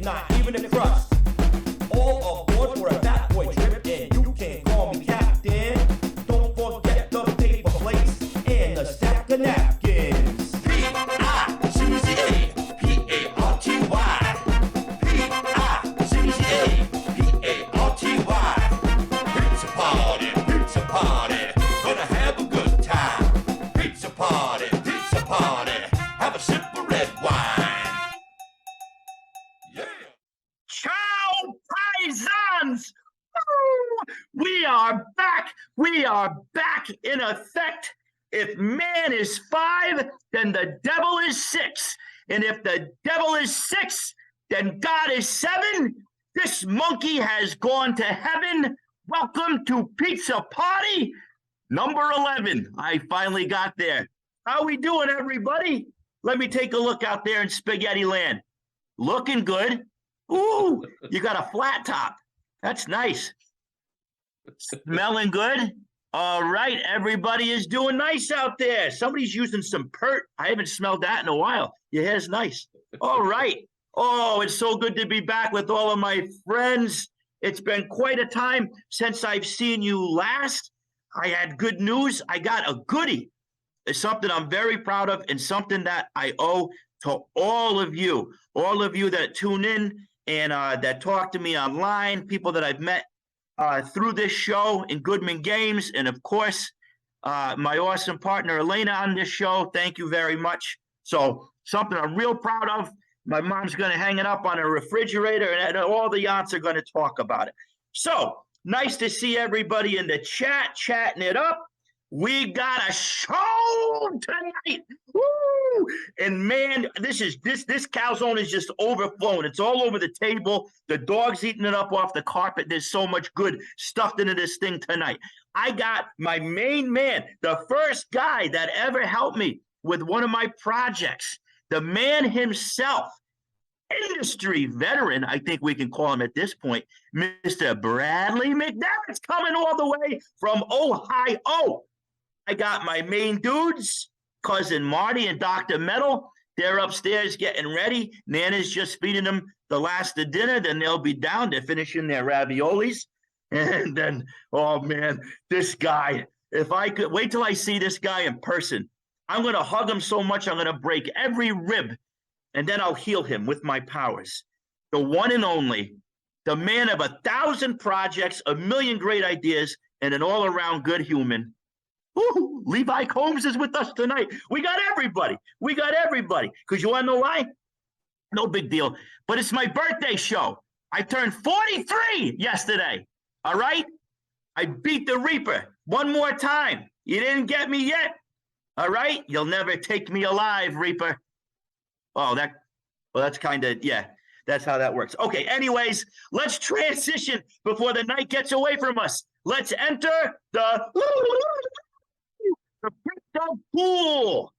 not even a crust. All aboard for a fat boy trip, and you can call me captain. Don't forget the paper plates and the stack of napkins. P-I-C-C-A, P-A-R-T-Y. P-I-C-C-A, P-A-R-T-Y. Pizza party, pizza party. Gonna have a good time. Pizza party, pizza party. Have a sip of red wine. Yeah. Ciao, paisans! Woo! We are back. We are back in effect. If man is 5, then the devil is 6. And if the devil is 6, then God is 7. This monkey has gone to heaven. Welcome to Pizza Party number 11. I finally got there. How we doing, everybody? Let me take a look out there in Spaghetti Land. Looking good. Ooh, you got a flat top. That's nice. Smelling good. All right, everybody is doing nice out there. Somebody's using some pert. I haven't smelled that in a while. Your hair's nice. All right. Oh, it's so good to be back with all of my friends. It's been quite a time since I've seen you last. I had good news. I got a goodie. It's something I'm very proud of and something that I owe to all of you that tune in and that talk to me online, people that I've met through this show in Goodman Games, and of course, my awesome partner Elena on this show. Thank you very much. So something I'm real proud of. My mom's going to hang it up on her refrigerator, and all the yachts are going to talk about it. So nice to see everybody in the chat, chatting it up. We got a show tonight. Woo! And man, this calzone is just overflowing. It's all over the table. The dog's eating it up off the carpet. There's so much good stuffed into this thing tonight. I got my main man, the first guy that ever helped me with one of my projects, the man himself, industry veteran, I think we can call him at this point, Mr. Bradley McDevitt's coming all the way from Ohio. I got my main dudes, cousin Marty and Dr. Metal. They're upstairs getting ready. Nana's just feeding them the last of dinner. Then they'll be down. They're finishing their raviolis. And then, oh, man, this guy, if I could wait till I see this guy in person, I'm going to hug him so much I'm going to break every rib, and then I'll heal him with my powers. The one and only, the man of 1,000 projects, 1,000,000 great ideas, and an all-around good human. Ooh, Levi Combs is with us tonight. We got everybody. Because you want to know why? No big deal. But it's my birthday show. I turned 43 yesterday. All right? I beat the Reaper one more time. You didn't get me yet. All right? You'll never take me alive, Reaper. Oh, that's kind of, yeah. That's how that works. Okay, anyways, let's transition before the night gets away from us. Let's enter the crypto pool.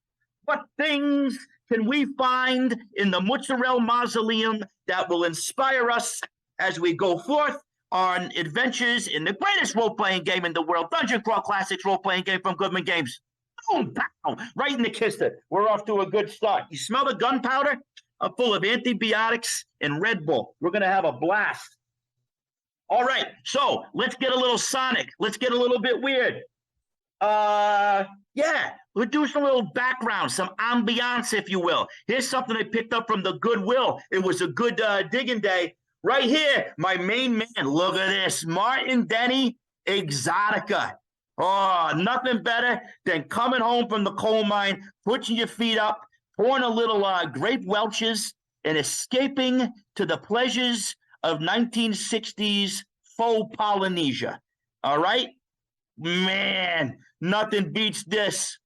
What things can we find in the Mozzarella mausoleum that will inspire us as we go forth on adventures in the greatest role-playing game in the world, Dungeon Crawl Classics role-playing game from Goodman Games? Boom, pow, right in the kisser. We're off to a good start. You smell the gunpowder? I'm full of antibiotics and Red Bull. We're going to have a blast. All right, so let's get a little Sonic. Let's get a little bit weird. Yeah, we'll do some little background, some ambiance, if you will. Here's something I picked up from the Goodwill. It was a good digging day. Right here, my main man. Look at this, Martin Denny Exotica. Oh, nothing better than coming home from the coal mine, putting your feet up, pouring a little grape Welch's, and escaping to the pleasures of 1960s faux Polynesia. All right? Man, nothing beats this.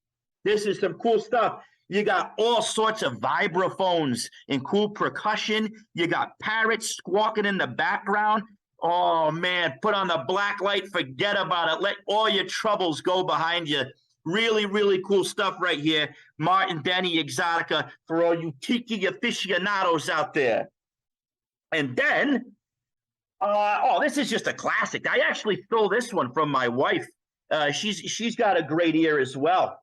This is some cool stuff. You got all sorts of vibraphones and cool percussion. You got parrots squawking in the background. Oh, man, put on the black light. Forget about it. Let all your troubles go behind you. Really, really cool stuff right here. Martin Denny Exotica for all you tiki aficionados out there. And then, this is just a classic. I actually stole this one from my wife. She's got a great ear as well.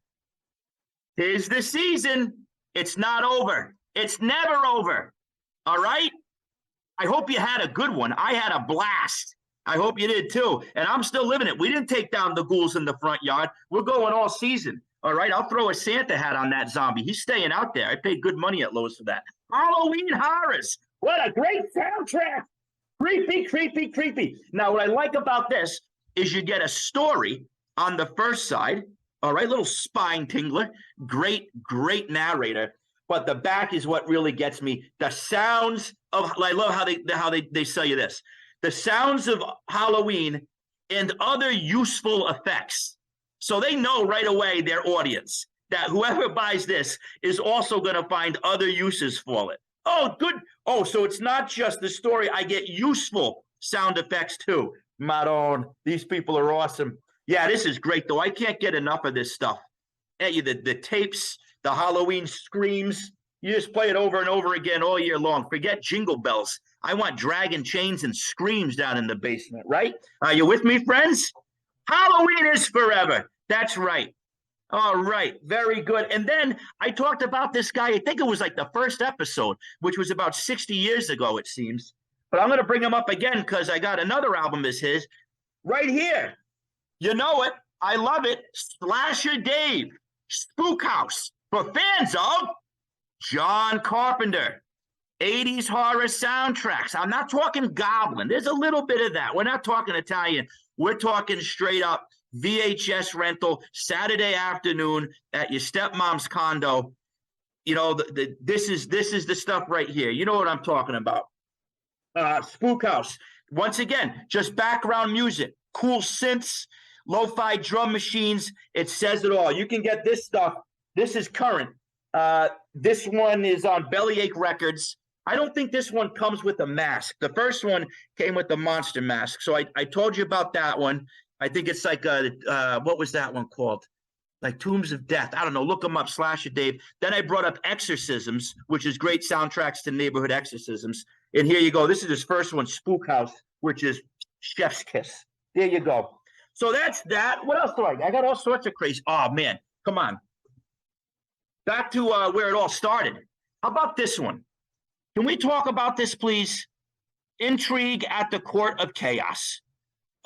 'Tis the season. It's not over. It's never over. All right? I hope you had a good one. I had a blast. I hope you did too. And I'm still living it. We didn't take down the ghouls in the front yard. We're going all season. All right. I'll throw a Santa hat on that zombie. He's staying out there. I paid good money at Lowe's for that. Halloween horrors. What a great soundtrack. Creepy, creepy, creepy. Now, what I like about this is you get a story on the first side. All right. Little spine tingler. Great, great narrator. But the back is what really gets me. The sounds of, I love how they sell you this. The sounds of Halloween and other useful effects. So they know right away their audience, that whoever buys this is also going to find other uses for it. Oh, good. Oh, so it's not just the story. I get useful sound effects too. Maron, these people are awesome. Yeah, this is great though. I can't get enough of this stuff. The tapes, the Halloween screams. You just play it over and over again all year long. Forget jingle bells. I want dragon chains and screams down in the basement, right? Are you with me, friends? Halloween is forever. That's right. All right. Very good. And then I talked about this guy. I think it was like the first episode, which was about 60 years ago, it seems. But I'm going to bring him up again because I got another album as his right here. You know it. I love it. Slasher Dave, Spook House, for fans of John Carpenter. 80s horror soundtracks. I'm not talking Goblin. There's a little bit of that. We're not talking Italian. We're talking straight up VHS rental Saturday afternoon at your stepmom's condo. You know, this is the stuff right here. You know what I'm talking about. Spook House. Once again, just background music, cool synths, lo-fi drum machines. It says it all. You can get this stuff. This is current. This one is on Bellyache Records. I don't think this one comes with a mask. The first one came with the monster mask. So I told you about that one. I think it's like what was that one called? Like Tombs of Death. I don't know. Look them up, Slasher Dave. Then I brought up Exorcisms, which is great soundtracks to neighborhood exorcisms. And here you go. This is his first one, Spook House, which is Chef's Kiss. There you go. So that's that. What else do I got all sorts of crazy. Oh, man. Come on. Back to where it all started. How about this one? Can we talk about this, please? Intrigue at the Court of Chaos.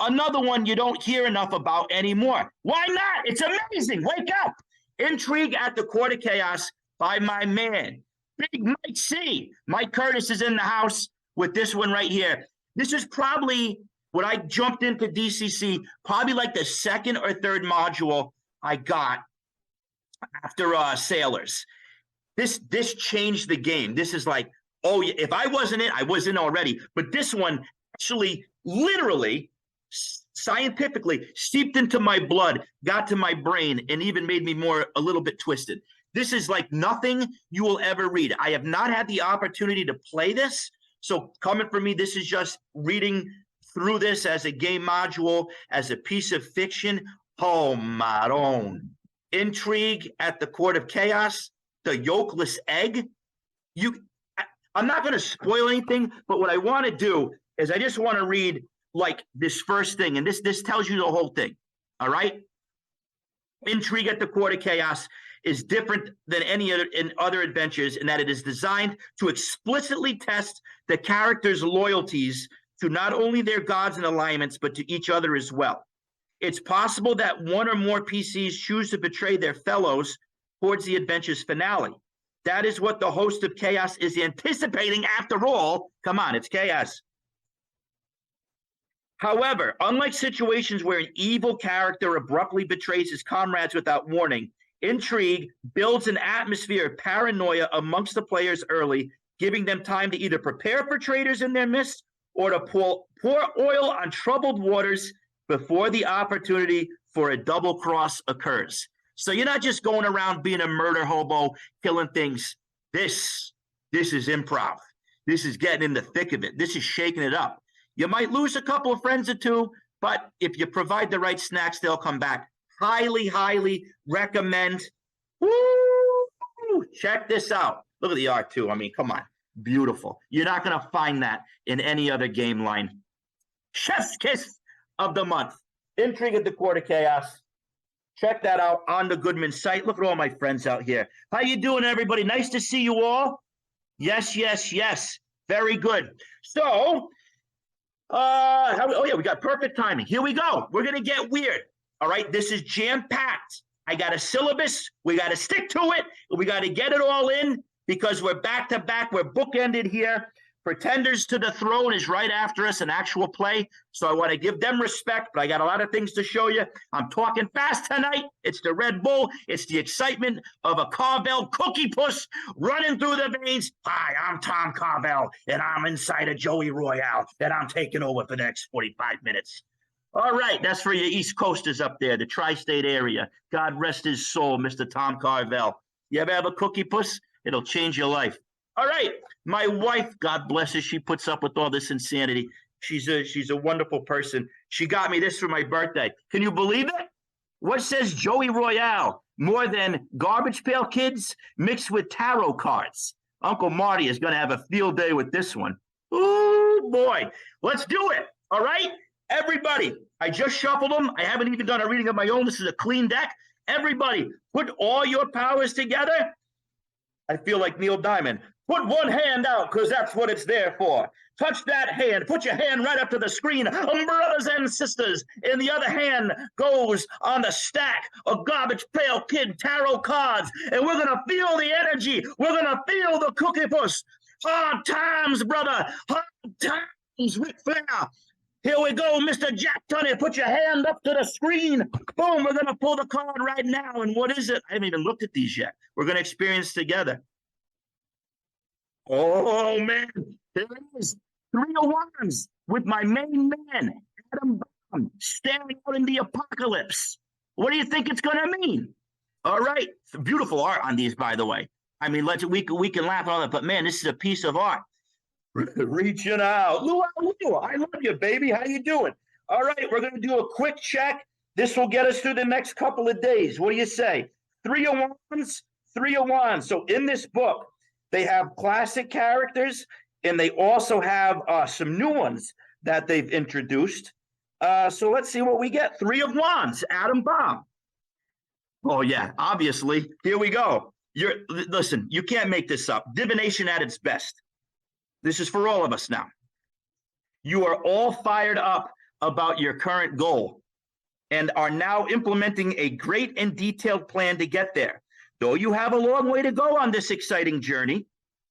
Another one you don't hear enough about anymore. Why not? It's amazing. Wake up. Intrigue at the Court of Chaos by my man, Big Mike C. Mike Curtis is in the house with this one right here. This is probably, when I jumped into DCC, probably like the second or third module I got after Sailors. This changed the game. This is like, oh, if I wasn't in, I was in already. But this one actually, literally, scientifically seeped into my blood, got to my brain, and even made me a little bit twisted. This is like nothing you will ever read. I have not had the opportunity to play this. So coming from me, this is just reading through this as a game module, as a piece of fiction. Oh, my own. Intrigue at the Court of Chaos, the Yolkless Egg. I'm not going to spoil anything, but what I want to do is I just want to read like this first thing, and this tells you the whole thing. All right. Intrigue at the Court of Chaos is different than any other adventures in that it is designed to explicitly test the characters' loyalties to not only their gods and alignments, but to each other as well. It's possible that one or more PCs choose to betray their fellows towards the adventure's finale. That is what the host of Chaos is anticipating after all. Come on, it's Chaos. However, unlike situations where an evil character abruptly betrays his comrades without warning, Intrigue builds an atmosphere of paranoia amongst the players early, giving them time to either prepare for traitors in their midst or to pour oil on troubled waters before the opportunity for a double cross occurs. So you're not just going around being a murder hobo, killing things. This is improv. This is getting in the thick of it. This is shaking it up. You might lose a couple of friends or two, but if you provide the right snacks, they'll come back. Highly, highly recommend. Woo! Check this out. Look at the art too. I mean, come on. Beautiful. You're not going to find that in any other game line. Chef's Kiss of the month. Intrigue at the Court of Chaos. Check that out on the Goodman site. Look at all my friends out here. How you doing, everybody? Nice to see you all. Yes, yes, yes. Very good. So, we got perfect timing. Here we go. We're going to get weird. All right. This is jam-packed. I got a syllabus. We got to stick to it. We got to get it all in because we're back to back. We're bookended here. Pretenders to the Throne is right after us, an actual play. So I want to give them respect, but I got a lot of things to show you. I'm talking fast tonight. It's the Red Bull. It's the excitement of a Carvel cookie puss running through the veins. Hi, I'm Tom Carvel, and I'm inside of Joey Royale, and I'm taking over for the next 45 minutes. All right, that's for your East Coasters up there, the tri-state area. God rest his soul, Mr. Tom Carvel. You ever have a cookie puss? It'll change your life. All right, my wife, God bless her, she puts up with all this insanity. She's a wonderful person. She got me this for my birthday. Can you believe it? What says Joey Royale? More than Garbage Pail Kids mixed with tarot cards. Uncle Marty is going to have a field day with this one. Ooh, boy. Let's do it. All right? Everybody, I just shuffled them. I haven't even done a reading of my own. This is a clean deck. Everybody, put all your powers together. I feel like Neil Diamond. Put one hand out because that's what it's there for. Touch that hand. Put your hand right up to the screen, brothers and sisters. And the other hand goes on the stack of Garbage Pail Kid tarot cards. And we're going to feel the energy. We're going to feel the cookie puss. Hard times, brother. Hard times, Ric Flair. Here we go, Mr. Jack Tunney. Put your hand up to the screen. Boom, we're going to pull the card right now. And what is it? I haven't even looked at these yet. We're going to experience together. Oh, man. Here it is. 3 of Wands with my main man, Adam Bomb, staring out in the apocalypse. What do you think it's going to mean? All right. Beautiful art on these, by the way. I mean, we can laugh at all that, but, man, this is a piece of art. Reaching out. Lou, I love you, baby. How you doing? All right, we're going to do a quick check. This will get us through the next couple of days. What do you say? 3 of Wands, 3 of Wands. So in this book, they have classic characters, and they also have some new ones that they've introduced. So let's see what we get. 3 of Wands, Adam Bomb. Oh, yeah, obviously. Here we go. Listen, you can't make this up. Divination at its best. This is for all of us now. You are all fired up about your current goal and are now implementing a great and detailed plan to get there. Though you have a long way to go on this exciting journey,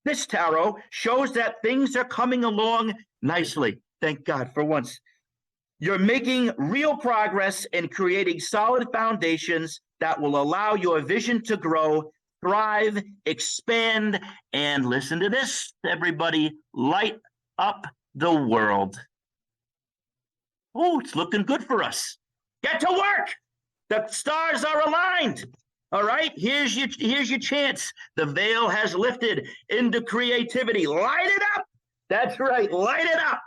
this tarot shows that things are coming along nicely. Thank God for once. You're making real progress and creating solid foundations that will allow your vision to grow, thrive, expand, and listen to this, everybody, light up the world. Oh, it's looking good for us. Get to work. The stars are aligned. All right, here's your chance. The veil has lifted into creativity. Light it up. That's right, light it up.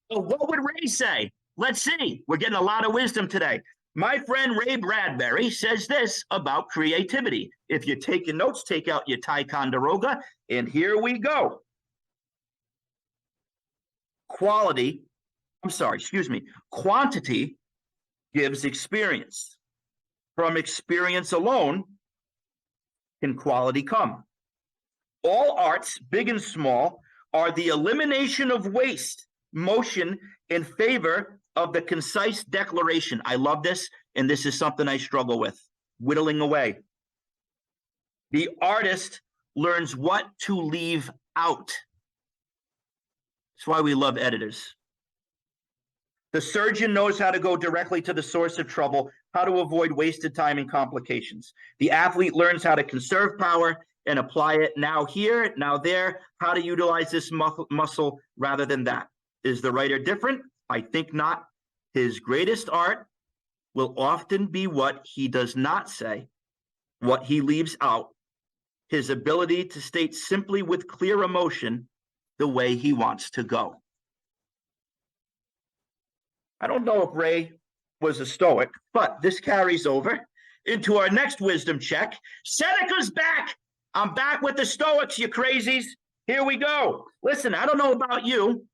What would Ray say? Let's see. We're getting a lot of wisdom today. My friend Ray Bradbury says this about creativity. If you're taking notes, take out your Ticonderoga, and here we go. Quantity gives experience. From experience alone can quality come. All arts, big and small, are the elimination of waste, motion in favor of the concise declaration. I love this, and this is something I struggle with, whittling away. The artist learns what to leave out. That's why we love editors. The surgeon knows how to go directly to the source of trouble, how to avoid wasted time and complications. The athlete learns how to conserve power and apply it now here, now there, how to utilize this muscle rather than that. Is the writer different? I think not. His greatest art will often be what he does not say, what he leaves out, his ability to state simply with clear emotion the way he wants to go. I don't know if Ray was a Stoic, but this carries over into our next wisdom check. Seneca's back. I'm back with the Stoics, you crazies. Here we go. Listen, I don't know about you,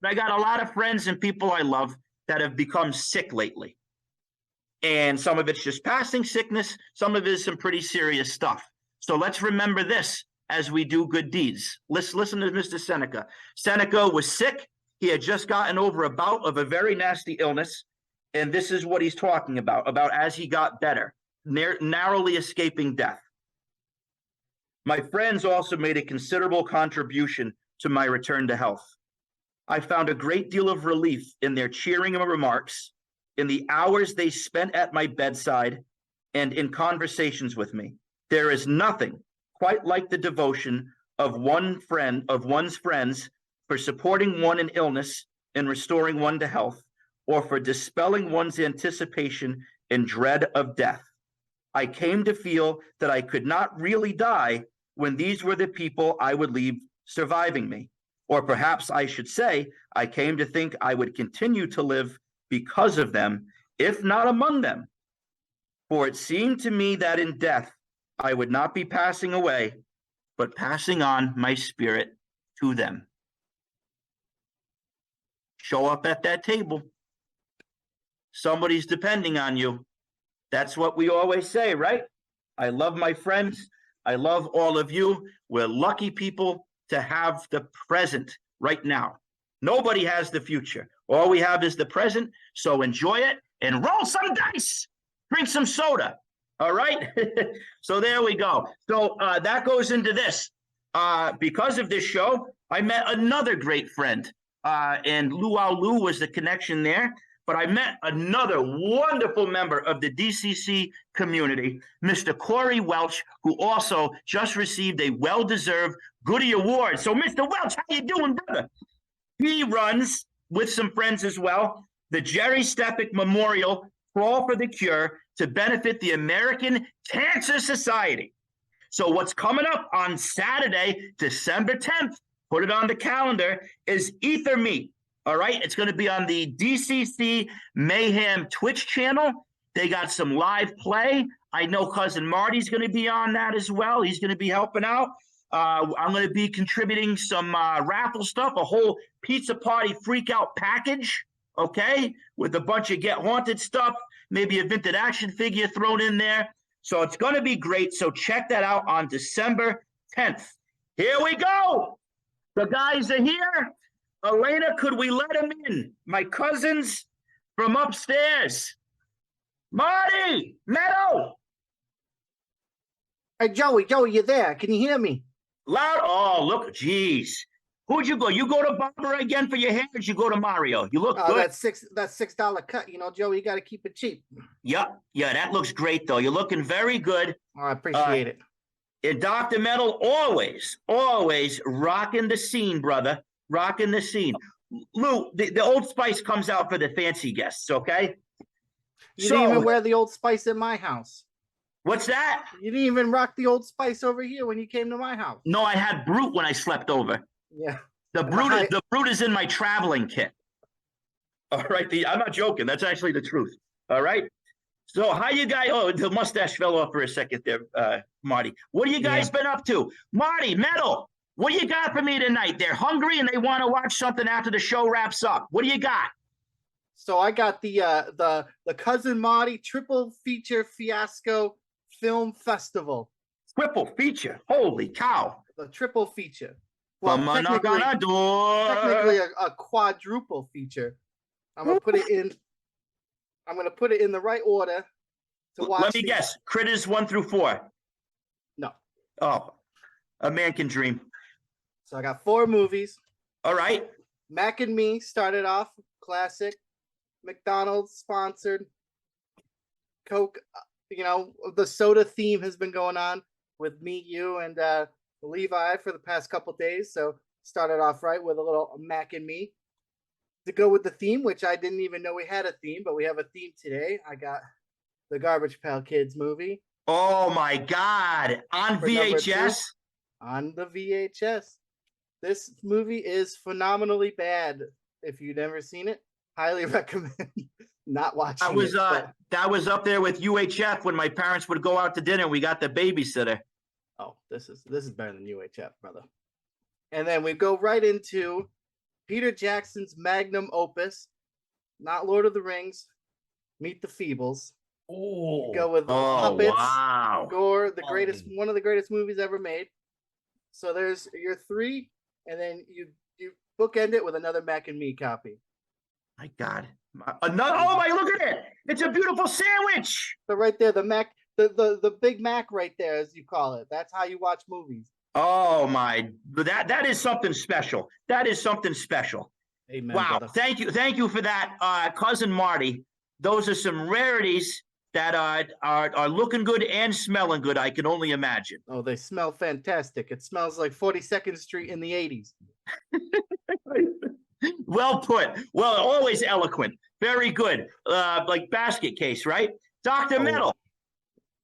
but I got a lot of friends and people I love that have become sick lately. And some of it's just passing sickness. Some of it is some pretty serious stuff. So let's remember this. as we do good deeds. Listen to Mr. Seneca. Seneca was sick. He had just gotten over a bout of a very nasty illness. And this is what he's talking about as he got better, narrowly escaping death. My friends also made a considerable contribution to my return to health. I found a great deal of relief in their cheering remarks, in the hours they spent at my bedside, and in conversations with me. There is nothing quite like the devotion of one's friends for supporting one in illness and restoring one to health, or for dispelling one's anticipation and dread of death. I came to feel that I could not really die when these were the people I would leave surviving me. Or perhaps I should say, I came to think I would continue to live because of them, if not among them. For it seemed to me that in death, I would not be passing away, but passing on my spirit to them. Show up at that table. Somebody's depending on you. That's what we always say, right? I love my friends. I love all of you. We're lucky people to have the present right now. Nobody has the future. All we have is the present. So enjoy it and roll some dice. Drink some soda. All right. So there we go. So that goes into this. Because of this show, I met another great friend. And Luau Lu was the connection there. But I met another wonderful member of the DCC community, Mr. Corey Welch, who also just received a well-deserved Goodie Award. So, Mr. Welch, how you doing, brother? He runs, with some friends as well, the Jerry Steppick Memorial Crawl for the Cure to benefit the American Cancer Society. So what's coming up on Saturday, December 10th, put it on the calendar, is Ether Meet. All right, it's going to be on the DCC Mayhem Twitch channel. They got some live play. I know Cousin Marty's going to be on that as well. He's going to be helping out. I'm going to be contributing some raffle stuff, a whole pizza party freak out package, okay, with a bunch of Get Haunted stuff, maybe a vintage action figure thrown in there. So it's going to be great. So check that out on December 10th. Here we go. The guys are here. Elena, could we let him in? My cousins from upstairs. Marty, Meadow. Hey, Joey, you there? Can you hear me? Loud. Oh, look, geez. Who'd you go? You go to Barbara again for your hair, or did you go to Mario? You look good. That's $6 cut. You know, Joey, you got to keep it cheap. Yeah, that looks great, though. You're looking very good. Oh, I appreciate it. And Dr. Metal, always rocking the scene, brother. Rocking the scene. Lou, the Old Spice comes out for the fancy guests, okay? You didn't even wear the Old Spice in my house. What's that? You didn't even rock the Old Spice over here when you came to my house. No, I had Brute when I slept over. Yeah. The Brute is in my traveling kit. All right, I'm not joking. That's actually the truth. All right. So how you guys? Oh, the mustache fell off for a second there, Marty. What have you guys been up to? Marty, Metal, what do you got for me tonight? They're hungry and they want to watch something after the show wraps up. What do you got? So I got the Cousin Marty triple feature fiasco film festival. Triple feature. Holy cow. The triple feature. Well, technically a quadruple feature. I'm gonna put it in the right order to watch. Let me guess. Critters 1 through 4. No. Oh, a man can dream. So I got 4 movies. All right. Mac and Me started off classic. McDonald's sponsored. Coke. You know, the soda theme has been going on with me, you, and Levi for the past couple days. So started off right with a little Mac and Me. To go with the theme, which I didn't even know we had a theme, but we have a theme today. I got the Garbage Pail Kids movie. Oh my God. On VHS? On the VHS. This movie is phenomenally bad. If you've never seen it, highly recommend not watching that was up there with UHF when my parents would go out to dinner. We got the babysitter. Oh, this is better than UHF, brother. And then we go right into Peter Jackson's magnum opus, not Lord of the Rings, Meet the Feebles. Oh, go with puppets, wow. gore, one of the greatest movies ever made. So there's your 3, and then you bookend it with another Mac and Me copy. My God. Another, oh my, look at it. It's a beautiful sandwich. So right there, the Mac, the Big Mac right there, as you call it. That's how you watch movies. Oh my, that is something special. That is something special. Amen, Wow. brother. Thank you for that, cousin Marty. Those are some rarities that are looking good and smelling good. I can only imagine. Oh, they smell fantastic. It smells like 42nd Street in the 80s. Well put. Well, always eloquent. Very good. Like basket case, right? Dr. Metal.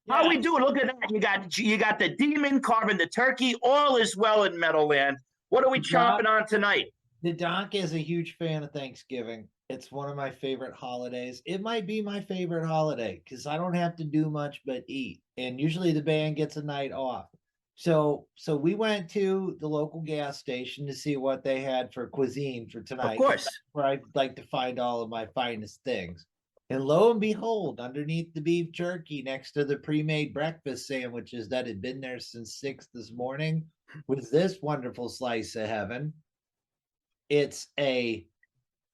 How we doing? Look at that. You got the demon carving the turkey. All is well in Meadowland. What are we chomping on tonight? The Doc is a huge fan of Thanksgiving. It's one of my favorite holidays. It might be my favorite holiday because I don't have to do much but eat. And usually the band gets a night off. So we went to the local gas station to see what they had for cuisine for tonight. Of course. Where I'd like to find all of my finest things. And lo and behold, underneath the beef jerky next to the pre-made breakfast sandwiches that had been there since 6 this morning was this wonderful slice of heaven. It's a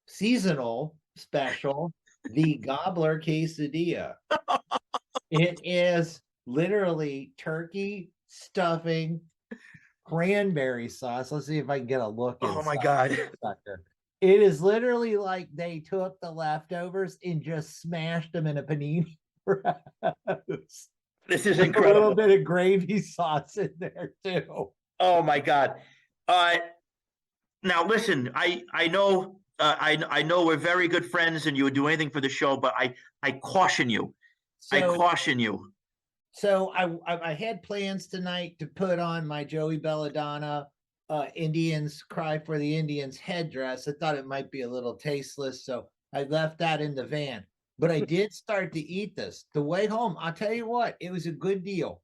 seasonal special, the Gobbler Quesadilla. It is literally turkey, stuffing, cranberry sauce. Let's see if I can get a look. Oh my God. It is literally like they took the leftovers and just smashed them in a panini press. This is A incredible. little bit of gravy sauce in there too. Oh my God. Now listen, I know I know we're very good friends and you would do anything for the show, but I caution you. I caution you. So I had plans tonight to put on my Joey Belladonna Indians Cry for the Indians headdress. I thought it might be a little tasteless, so I left that in the van. But I did start to eat this. The way home, I'll tell you what, it was a good deal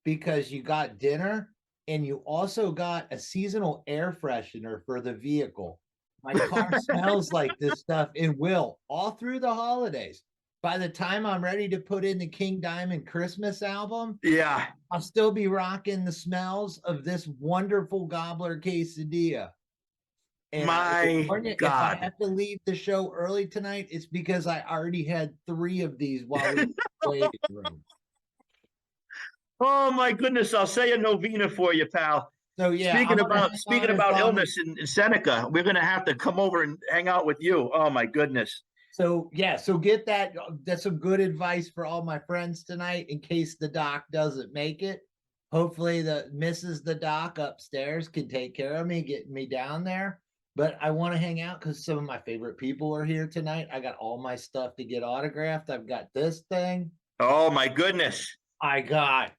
because you got dinner and you also got a seasonal air freshener for the vehicle. My car smells like this stuff and will all through the holidays. By the time I'm ready to put in the King Diamond Christmas album, Yeah. I'll still be rocking the smells of this wonderful Gobbler Quesadilla. And My if God. I have to leave the show early tonight, it's because I already had 3 of these while we were in the waiting room. Oh my goodness, I'll say a novena for you, pal. So yeah, Speaking I'm gonna about hang on as long illness in Seneca, we're gonna have to come over and hang out with you. Oh my goodness. So yeah, so get that. That's some good advice for all my friends tonight in case the doc doesn't make it. Hopefully the doc upstairs can take care of me, get me down there. But I want to hang out because some of my favorite people are here tonight. I got all my stuff to get autographed. I've got this thing. Oh my goodness. I got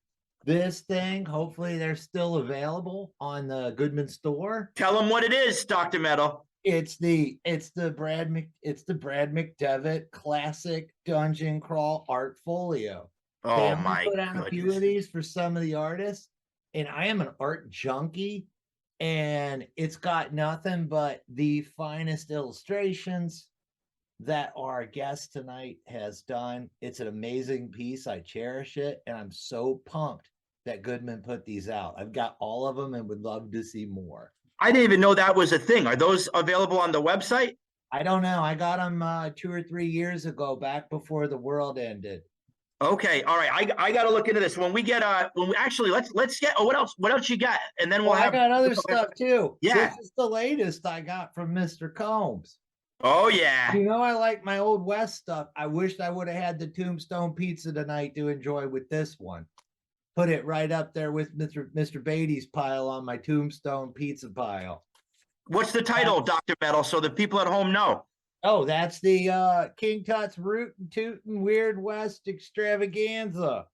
this thing. Hopefully they're still available on the Goodman store. Tell them what it is, Dr. Metal. It's the Brad McDevitt classic dungeon crawl art folio. Oh They my put out a few of goodness. these for some of the artists, and I am an art junkie, and it's got nothing but the finest illustrations that our guest tonight has done. It's an amazing piece. I cherish it, and I'm so pumped that Goodman put these out. I've got all of them and would love to see more. I didn't even know that was a thing. Are those available on the website? I don't know. I got them 2 or 3 years ago, back before the world ended. Okay, all right. I got to look into this. When we get actually let's get. Oh, what else you got? And then we'll Well, have. I got other stuff too. Yeah. This is the latest I got from Mr. Combs. Oh yeah. You know, I like my Old West stuff. I wished I would have had the Tombstone Pizza tonight to enjoy with this one. Put it right up there with Mr. Beatty's pile on my Tombstone Pizza pile. What's the title, Dr. Metal, so the people at home know? Oh, that's the King Tut's Rootin' Tootin' Weird West Extravaganza.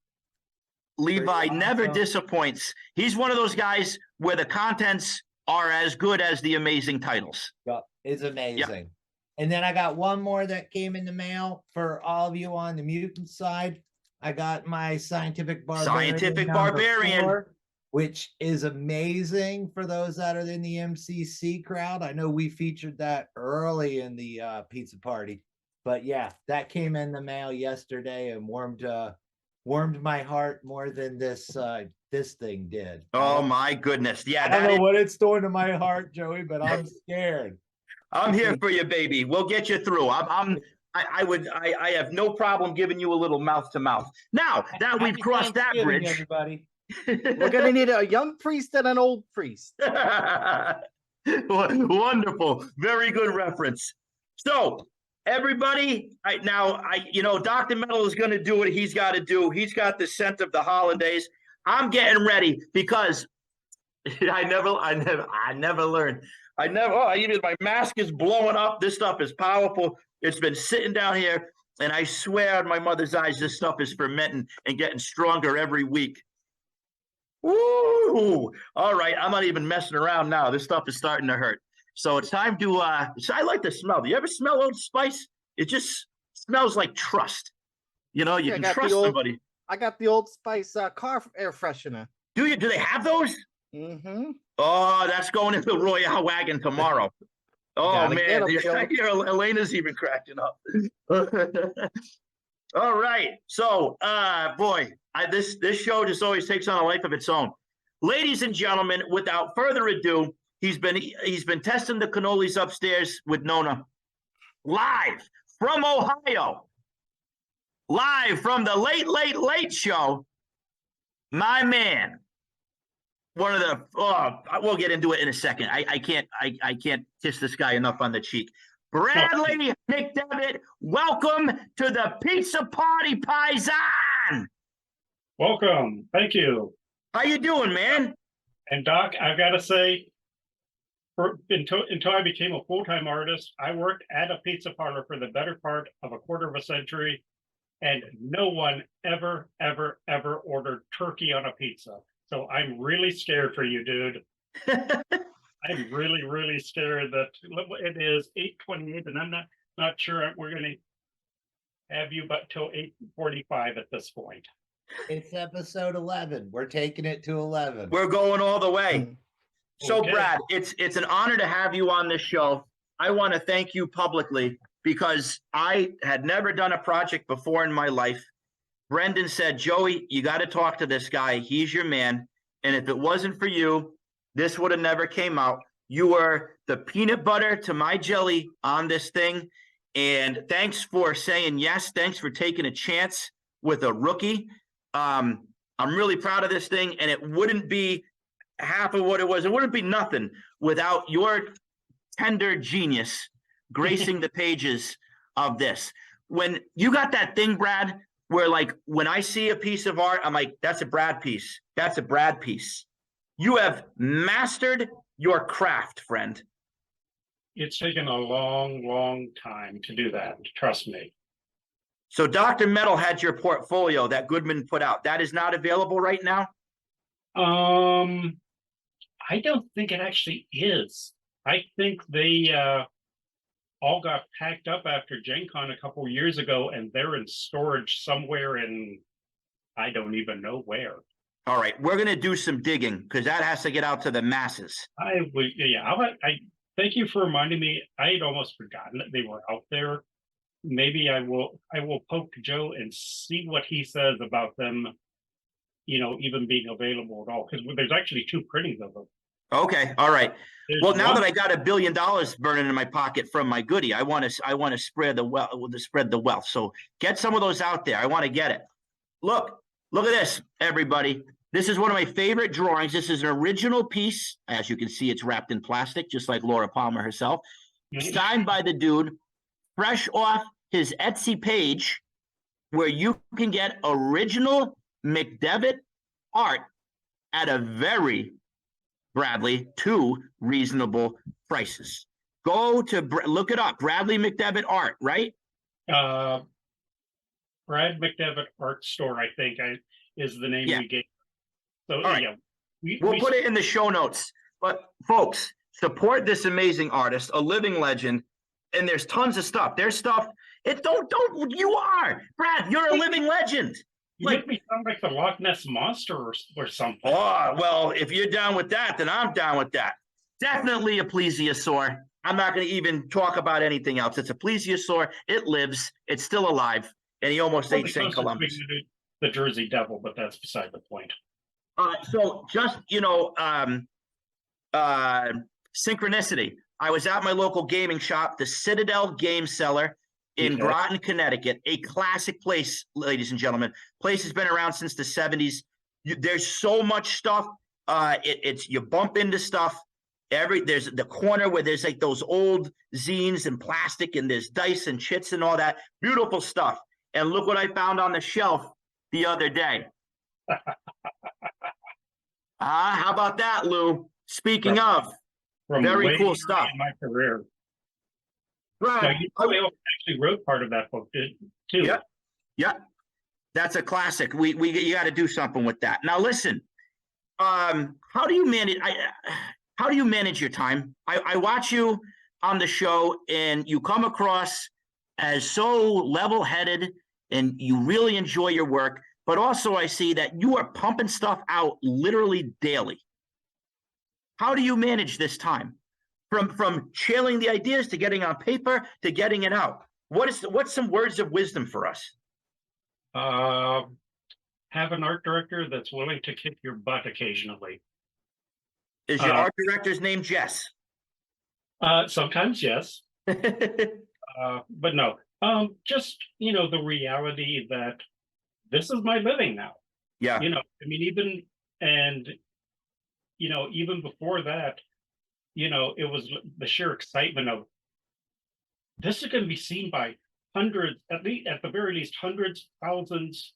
Levi Pretty never awesome. disappoints. He's one of those guys where the contents are as good as the amazing titles. Yep, it's amazing. And then I got one more that came in the mail for all of you on the mutant side. I got my Scientific Barbarian. Barbarian. 4, which is amazing for those that are in the MCC crowd. I know we featured that early in the pizza party, but yeah, that came in the mail yesterday and warmed my heart more than this this thing did. Oh my goodness. Yeah, I don't that know is, what it's doing to my heart, Joey, but I'm scared. I'm here for you, baby. We'll get you through. I have no problem giving you a little mouth to mouth. Now that we've Happy crossed that Thanksgiving, bridge, everybody. We're gonna need a young priest and an old priest. wonderful, very good reference. So everybody, Dr. Metal is going to do what he's got to do. He's got the scent of the holidays. I'm getting ready because I never learned. Even my mask is blowing up. This stuff is powerful. It's been sitting down here, and I swear in my mother's eyes, this stuff is fermenting and getting stronger every week. Woo! All right, I'm not even messing around now. This stuff is starting to hurt. So it's time to. I like the smell. Do you ever smell Old Spice? It just smells like trust. You know, you can trust somebody. I got the Old Spice car air freshener. Do you? Do they have those? Mm-hmm. Oh, that's going into the Royale wagon tomorrow. Oh man, here Elena's even cracking up. All right, so this show just always takes on a life of its own. Ladies and gentlemen, without further ado, he's been testing the cannolis upstairs with Nona, live from Ohio, live from the Late Show. My man. One of the we'll get into it in a second. I can't kiss this guy enough on the cheek. Bradley McDevitt, welcome to the Pizza Party Paisan. Welcome. Thank you. How you doing, man? And Doc, I've got to say, until I became a full-time artist, I worked at a pizza parlor for the better part of a quarter of a century, and no one ever ordered turkey on a pizza. So I'm really scared for you, dude. I'm really scared that it is 8:28, and I'm not sure we're going to have you but till 8:45 at this point. It's episode 11. We're taking it to 11. We're going all the way. So, Okay. Brad, it's an honor to have you on this show. I want to thank you publicly because I had never done a project before in my life. Brendan said, Joey, you got to talk to this guy. He's your man. And if it wasn't for you, this would have never came out. You were the peanut butter to my jelly on this thing. And thanks for saying yes. Thanks for taking a chance with a rookie. I'm really proud of this thing. And it wouldn't be half of what it was. It wouldn't be nothing without your tender genius gracing the pages of this. When you got that thing, Brad, where like when I see a piece of art, I'm like, that's a Brad piece. That's a Brad piece. You have mastered your craft, friend. It's taken a long time to do that. Trust me. So Dr. Metal had your portfolio that Goodman put out. That is not available right now? I don't think it actually is. I think they all got packed up after Gen Con a couple years ago, and they're in storage somewhere in, I don't even know where. All right, we're going to do some digging because that has to get out to the masses. I thank you for reminding me. I had almost forgotten that they were out there. Maybe I will poke Joe and see what he says about them, even being available at all. Because there's actually 2 printings of them. Okay, all right. Well, now one- that I got $1 billion burning in my pocket from my goodie, I want to spread the wealth. So get some of those out there. I want to get it. Look at this, everybody. This is one of my favorite drawings. This is an original piece. As you can see, it's wrapped in plastic, just like Laura Palmer herself. Signed by the dude, fresh off his Etsy page, where you can get original McDevitt art at a very, Bradley, 2 reasonable prices. Go to look it up, Bradley McDevitt art, right? Brad McDevitt Art Store, I think, is the name we gave. So All right. yeah, We'll put it in the show notes. But folks, support this amazing artist, a living legend. And there's tons of stuff. There's stuff. You are, Brad. You're a living legend. You make me sound like the Loch Ness Monster or something. Oh, well, if you're down with that, then I'm down with that. Definitely a plesiosaur. I'm not going to even talk about anything else. It's a plesiosaur. It lives. It's still alive. And he almost ate St. Columbus. The Jersey Devil, but that's beside the point. So just, synchronicity. I was at my local gaming shop, the Citadel Game Cellar in Okay. Groton, Connecticut, a classic place, ladies and gentlemen. Place has been around since the 70s. There's so much stuff. It's you bump into stuff. There's the corner where there's like those old zines and plastic, and there's dice and chits and all that beautiful stuff. And look what I found on the shelf the other day. How about that, Lou? Speaking of, From very way cool early stuff. in my career. Now, right? you probably actually wrote part of that book, too. Yeah. Yeah, that's a classic. You got to do something with that. Now, listen. How do you manage? How do you manage your time? I watch you on the show, and you come across as so level-headed, and you really enjoy your work. But also, I see that you are pumping stuff out literally daily. How do you manage this time, from chailing the ideas to getting on paper to getting it out? What's some words of wisdom for us? Have an art director that's willing to kick your butt occasionally. Is your art director's name Jess? Sometimes, yes. But no. Just, the reality that this is my living now. Yeah. I mean, even before that, it was the sheer excitement of this is going to be seen by hundreds, at the very least, hundreds, thousands,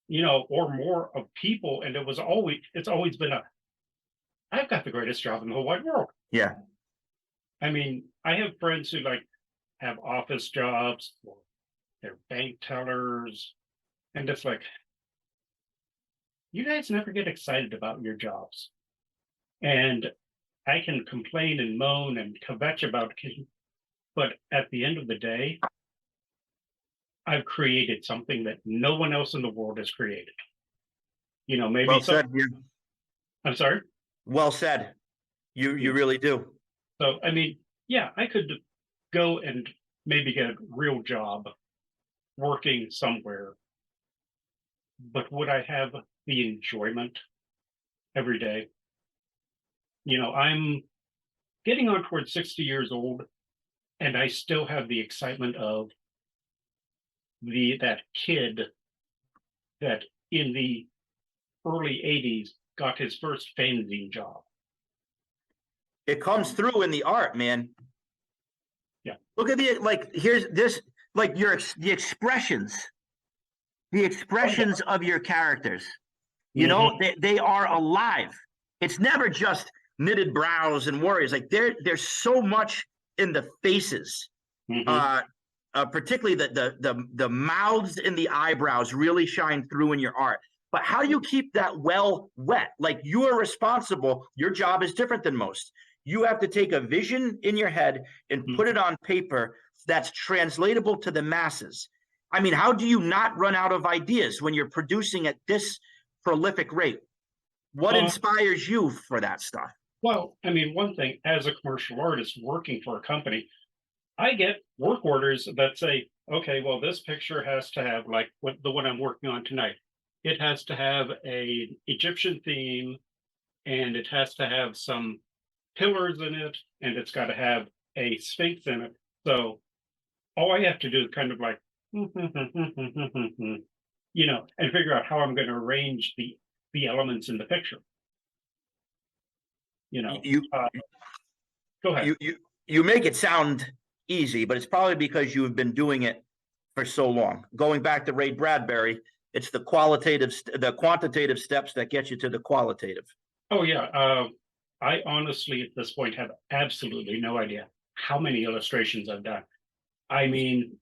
or more of people. And it's always been I've got the greatest job in the whole wide world. Yeah. I mean, I have friends who have office jobs, or they're bank tellers, and it's like, you guys never get excited about your jobs. And I can complain and moan and kvetch about it, but at the end of the day, I've created something that no one else in the world has created. Maybe Well said. I'm sorry. Well said. You really do. So, I mean, yeah, I could go and maybe get a real job working somewhere, but would I have the enjoyment every day? I'm getting on towards 60 years old, and I still have the excitement of that kid that in the early 80s got his first fanzine job. It comes through in the art, man. Yeah. Look at here's this, the expressions of your characters. They are alive. It's never just knitted brows and worries. Like there's so much in the faces. Particularly the mouths and the eyebrows really shine through in your art. But how do you keep that well wet? Like, you are responsible. Your job is different than most. You have to take a vision in your head and put it on paper that's translatable to the masses. I mean, how do you not run out of ideas when you're producing at this prolific rate? What inspires you for that stuff? Well, I mean, one thing, as a commercial artist working for a company, I get work orders that say, okay, well, this picture has to have, like the one I'm working on tonight. It has to have an Egyptian theme, and it has to have some pillars in it, and it's got to have a sphinx in it. So all I have to do is kind of like, and figure out how I'm going to arrange the elements in the picture. Go ahead. You make it sound easy, but it's probably because you have been doing it for so long. Going back to Ray Bradbury, it's the quantitative steps that get you to the qualitative. Oh yeah. I honestly, at this point, have absolutely no idea how many illustrations I've done. I mean,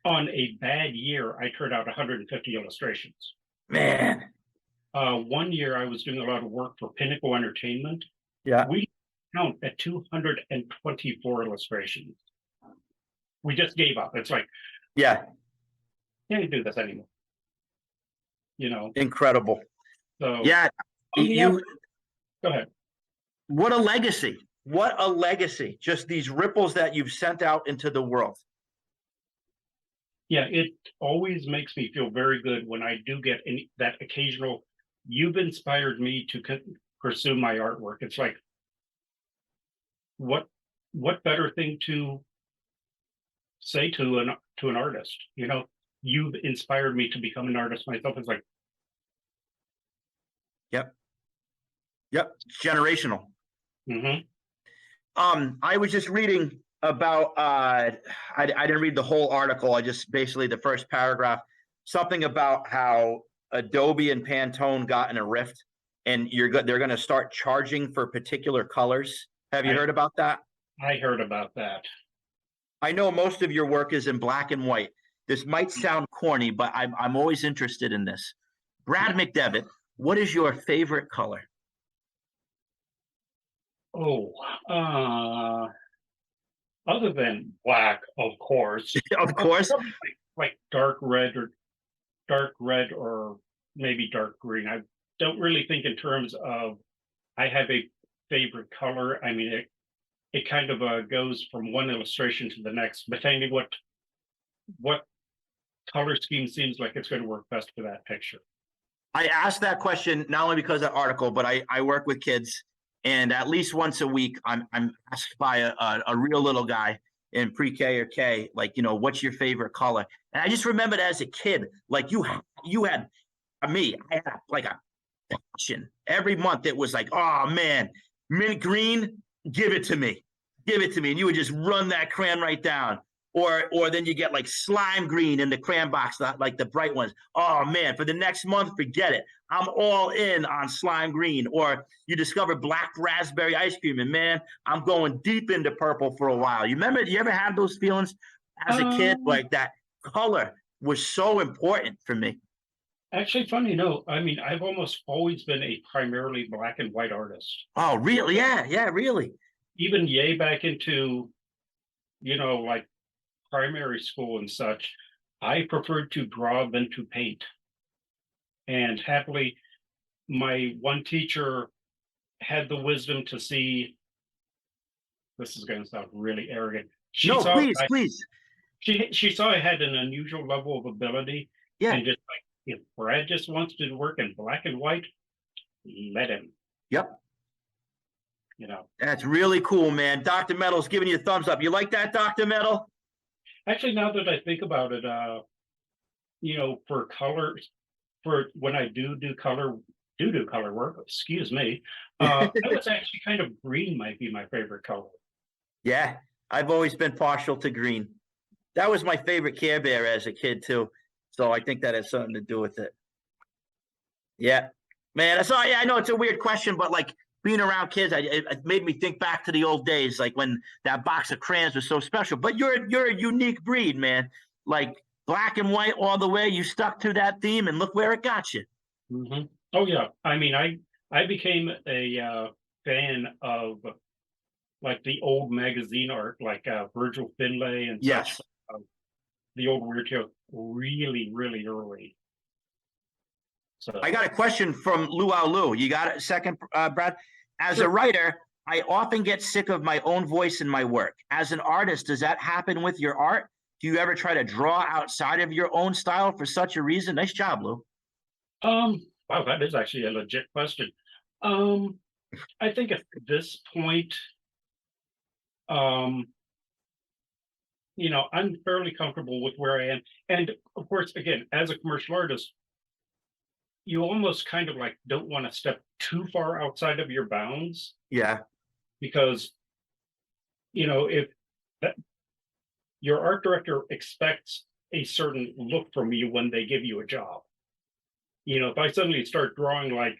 on a bad year, I turned out 150 illustrations. Man. 1 year, I was doing a lot of work for Pinnacle Entertainment. Yeah. We count at 224 illustrations. We just gave up. It's like, yeah, can't do this anymore. Incredible. So yeah, go ahead. What a legacy. What a legacy. Just these ripples that you've sent out into the world. Yeah, it always makes me feel very good when I do get that occasional you've inspired me to pursue my artwork. It's like, what better thing to say to an artist? You know, you've inspired me to become an artist myself. It's like, Yep. It's generational. mhm. I was just reading about I didn't read the whole article. I just basically the first paragraph, something about how Adobe and Pantone got in a rift, and they're going to start charging for particular colors. Have you heard about that? I heard about that. I know most of your work is in black and white. This might sound corny, but I'm always interested in this. Brad McDevitt, what is your favorite color? Oh, other than black, of course. Of course. Probably like dark red or maybe dark green. I don't really think in terms of I have a favorite color. I mean, it kind of goes from one illustration to the next, depending what color scheme seems like it's going to work best for that picture. I asked that question not only because of the article, but I work with kids, and at least once a week, I'm asked by a real little guy in pre-K or K, like, you know, what's your favorite color? And I just remembered as a kid, like you had me, I had like a passion. Every month it was like, oh man, mint green, give it to me. And you would just run that crayon right down. Or then you get like slime green in the crayon box, not like the bright ones. Oh man, for the next month, forget it. I'm all in on slime green. Or you discover black raspberry ice cream, and man, I'm going deep into purple for a while. You ever had those feelings as a kid? Like that color was so important for me. Actually, funny enough, I mean, I've almost always been a primarily black and white artist. Oh, really? Yeah, really. Even back into, like primary school and such, I preferred to draw than to paint. And happily, my one teacher had the wisdom to see, this is going to sound really arrogant. Please. She saw I had an unusual level of ability. Yeah. And just like, if Brad just wants to work in black and white, let him. Yep. That's really cool, man. Dr. Metal's giving you a thumbs up. You like that, Dr. Metal? Actually, now that I think about it, for colors, for when I do color work, excuse me, I was actually kind of green might be my favorite color. Yeah, I've always been partial to green. That was my favorite Care Bear as a kid too. So I think that has something to do with it. Yeah, man. I know it's a weird question, but like being around kids, it made me think back to the old days, like when that box of crayons was so special. But you're a unique breed, man. Like black and white all the way. You stuck to that theme, and look where it got you. Mm-hmm. Oh yeah, I mean, I became a fan of like the old magazine art, like Virgil Finlay and yes, such, the old Weird Tale, really, really early. So I got a question from Luau Lu. You got a second, Brad? As a writer, I often get sick of my own voice in my work. As an artist, does that happen with your art? Do you ever try to draw outside of your own style for such a reason? Nice job, Lou. Wow, that is actually a legit question. I think at this point, I'm fairly comfortable with where I am. And of course, again, as a commercial artist, you almost kind of like don't want to step too far outside of your bounds. Yeah. Because, if your art director expects a certain look from you when they give you a job. If I suddenly start drawing like,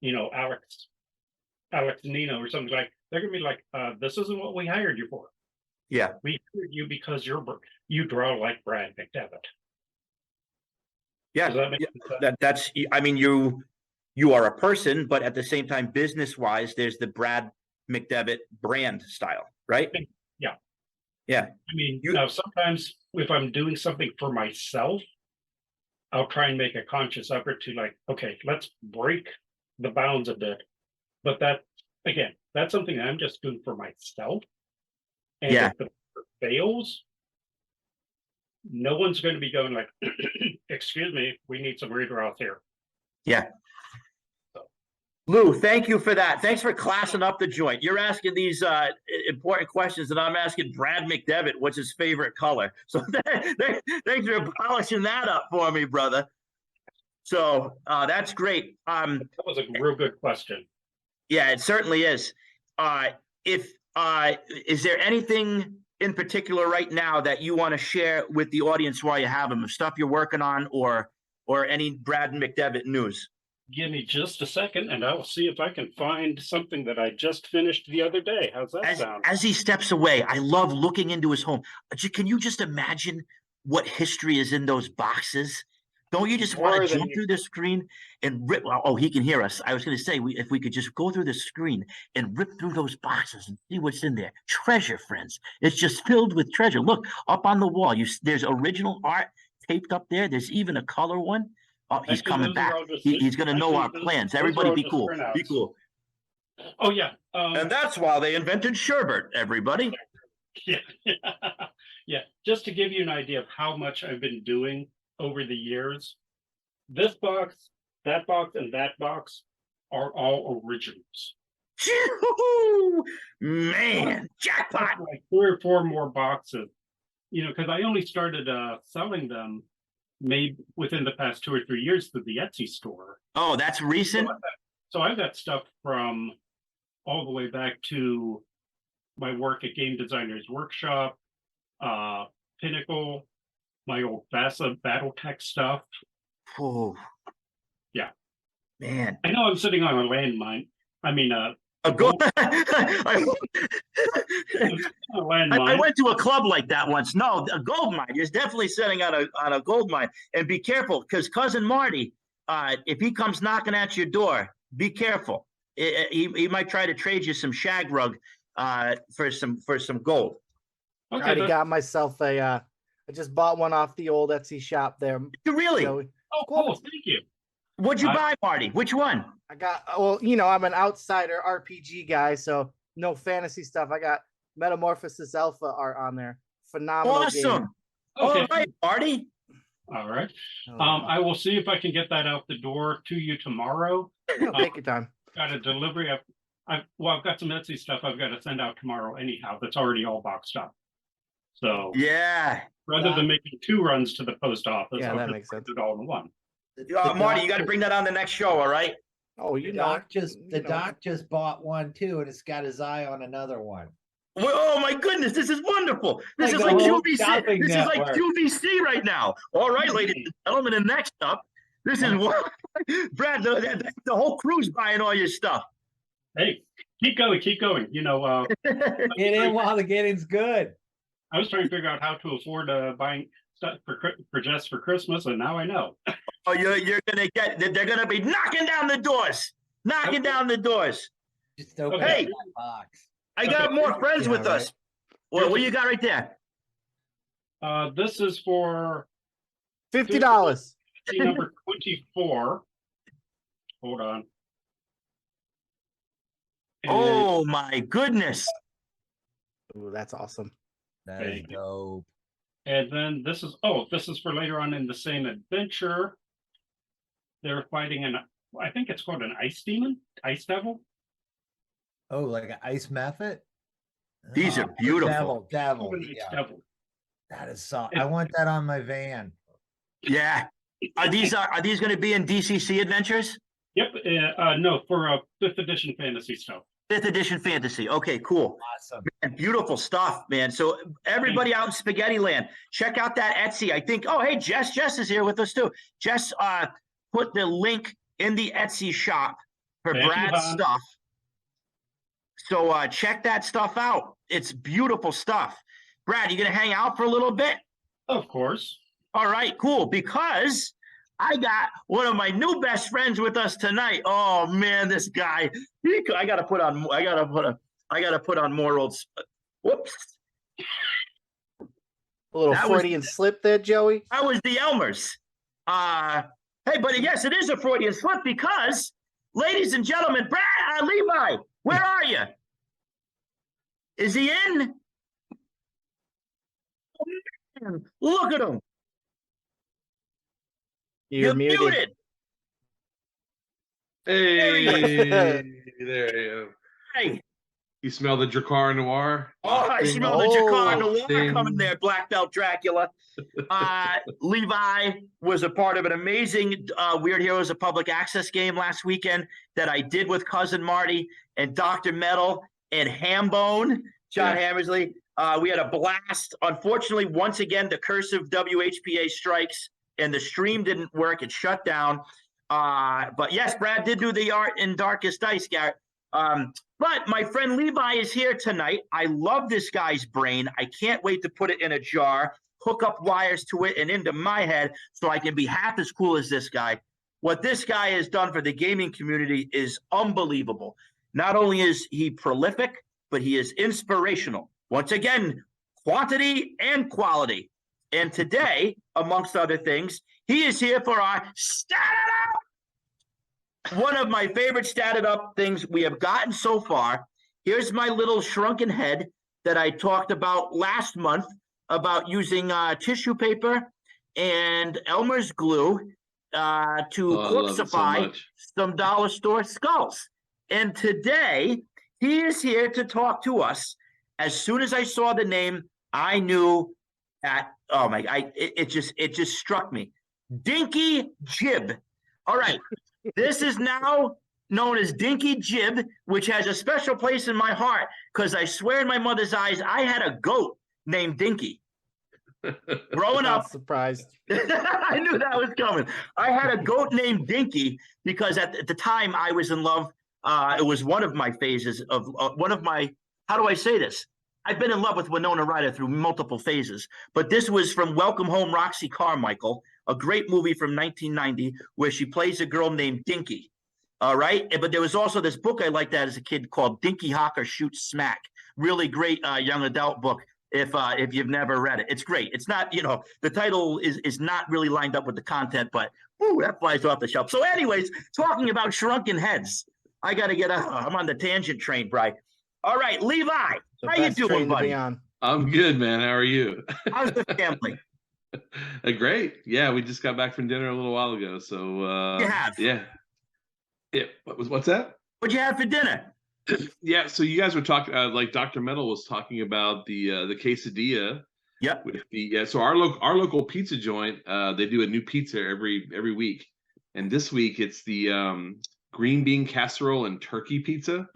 Alex Nino or something like, they're gonna be like, this isn't what we hired you for. Yeah. We hired you because you draw like Brad McDevitt. Yeah. That's, I mean, you are a person, but at the same time, business wise, there's the Brad McDevitt brand style, right? Yeah. Yeah. I mean, now sometimes if I'm doing something for myself, I'll try and make a conscious effort to like, okay, let's break the bounds a bit. But that's something I'm just doing for myself. And if the fails, no one's going to be going like, excuse me, we need some redraws here. Yeah. Lou, thank you for that. Thanks for classing up the joint. You're asking these important questions, and I'm asking Brad McDevitt what's his favorite color. So thanks for polishing that up for me, brother. So that's great. That was a real good question. Yeah, it certainly is. If is there anything in particular right now that you want to share with the audience while you have them, stuff you're working on, or any Brad McDevitt news? Give me just a second and I will see if I can find something that I just finished the other day. How's that sound? As he steps away, I love looking into his home. Can you just imagine what history is in those boxes? Don't you just want More to than jump you- through the screen and rip? Oh, he can hear us. I was going to say, if we could just go through the screen and rip through those boxes and see what's in there. Treasure, friends. It's just filled with treasure. Look up on the wall. There's original art taped up there. There's even a color one. Oh, he's Actually, coming those are back. all just- He's going to know our actually, plans. those are Everybody all be just cool. Be printouts. cool. Oh yeah. And that's why they invented sherbet, everybody. Yeah. Yeah. Just to give you an idea of how much I've been doing over the years, this box, that box, and that box are all originals. Man, jackpot. Like 3 or 4 more boxes, because I only started selling them maybe within the past 2 or 3 years through the Etsy store. Oh, that's recent. So I've got stuff from all the way back to my work at Game Designers Workshop, Pinnacle, my old VASA Battletech stuff. Oh, Yeah. Man. I know I'm sitting on a landmine. I mean, A gold. a I landmine. went to a club like that once. No, a gold mine. You're definitely sitting on a gold mine. And be careful, because cousin Marty, if he comes knocking at your door, be careful. He might try to trade you some shag rug for some gold. I Okay, already got myself a. I just bought one off the old Etsy shop there. You really? Joey. oh, cool. Thank you. What'd you I- buy, Marty? Which one? I got well, I'm an outsider RPG guy, so no fantasy stuff. I got Metamorphosis Alpha art on there. Phenomenal Awesome. Okay. All right, Marty. All right. game. I will see if I can get that out the door to you tomorrow. No, take your time. Got a delivery. I've got some Etsy stuff I've got to send out tomorrow anyhow. That's already all boxed up. So Yeah. rather than making 2 runs to the post office, Yeah, I'll that just makes sense. put it all in one. Marty, you got to bring that on the next show, all right? Oh, The doc just bought one too, and it's got his eye on another one. Well, oh my goodness, this is wonderful. This Like is a like whole QVC. shopping This is like network. QVC right now. All right, ladies and gentlemen, and next up, this is what Brad, the whole crew's buying all your stuff. Hey, keep going, keep going. Get in while the getting's good. I was trying to figure out how to afford buying stuff for Jess for Christmas, and now I know. Oh, you're gonna get. They're gonna be knocking down the doors, knocking down the doors. Just open Okay. up that box. I got more friends Yeah, with us. Well, what do you got right there? This is for $50. number 24. Hold on. And- Oh my goodness! Ooh, that's awesome. That is Thank you. dope. And then this is for later on in the same adventure. They're fighting I think it's called an ice demon, ice devil. Oh, like an ice method? These are Oh, beautiful. Devil. An ice Yeah, devil. that is so. I want that on my van. Yeah. Are these going to be in DCC Adventures? Yep. No, for 5th edition fantasy stuff. 5th edition fantasy. Okay, cool. Awesome. And beautiful stuff, man. So everybody out in Spaghetti Land, check out that Etsy. I think. Oh, hey, Jess is here with us too. Jess put the link in the Etsy shop for Thank you, Brad's hon. stuff. So check that stuff out. It's beautiful stuff. Brad, you gonna hang out for a little bit? Of course. All right, cool. Because I got one of my new best friends with us tonight. Oh man, this guy. I gotta put on more old. Whoops. A little That was- Freudian slip there, Joey. That was the Elmers. Hey, but yes, it is a Freudian slip because, ladies and gentlemen, Brad Levi, where are you? Is he in? Oh, man, look at him. You're muted. Hey, there you go. Hey, You smell the Dracar Noir? oh, I Ding, smell the Jacquard Oh, Noir ding. coming there, Black Belt Dracula. Levi was a part of an amazing Weird Heroes of Public Access game last weekend that I did with Cousin Marty and Dr. Metal and Hambone, John Hammersley. We had a blast. Unfortunately, once again, the curse of WHPA strikes and the stream didn't work. It shut down. But yes, Brad did do the art in Darkest Dice, Garrett. But my friend Levi is here tonight. I love this guy's brain. I can't wait to put it in a jar, hook up wires to it and into my head so I can be half as cool as this guy. What this guy has done for the gaming community is unbelievable. Not only is he prolific, but he is inspirational. Once again, quantity and quality. And today, amongst other things, he is here for our Stat It Up! One of my favorite statted up things we have gotten so far. Here's my little shrunken head that I talked about last month about using tissue paper and Elmer's glue to I love it so corpseify much. some dollar store skulls. And today, he is here to talk to us. As soon as I saw the name, I knew that, oh my, it just struck me. Dinky Jib. All right. This is now known as Dinky Jib, which has a special place in my heart because I swear in my mother's eyes, I had a goat named Dinky. Growing not up, surprised. I knew that was coming. I had a goat named Dinky because at the time I was in love. It was one of my phases of one of my, how do I say this? I've been in love with Winona Ryder through multiple phases, but this was from Welcome Home, Roxy Carmichael, a great movie from 1990 where she plays a girl named Dinky. All right. But there was also this book I liked as a kid called Dinky Hawker Shoots Smack. Really great young adult book. If you've never read it, it's great. It's not, the title is not really lined up with the content, but whoo, that flies off the shelf. So anyways, talking about shrunken heads, I got to I'm on the tangent train, Bri. All right, Levi, The how you best doing, train to be buddy? on. I'm good, man. How are you? How's the family? Great. Yeah, we just got back from dinner a little while ago. So You have? Yeah. What's that? What'd you have for dinner? Yeah, so you guys were talking like Dr. Metal was talking about the quesadilla. Yep. With so our local pizza joint, they do a new pizza every week. And this week it's the green bean casserole and turkey pizza.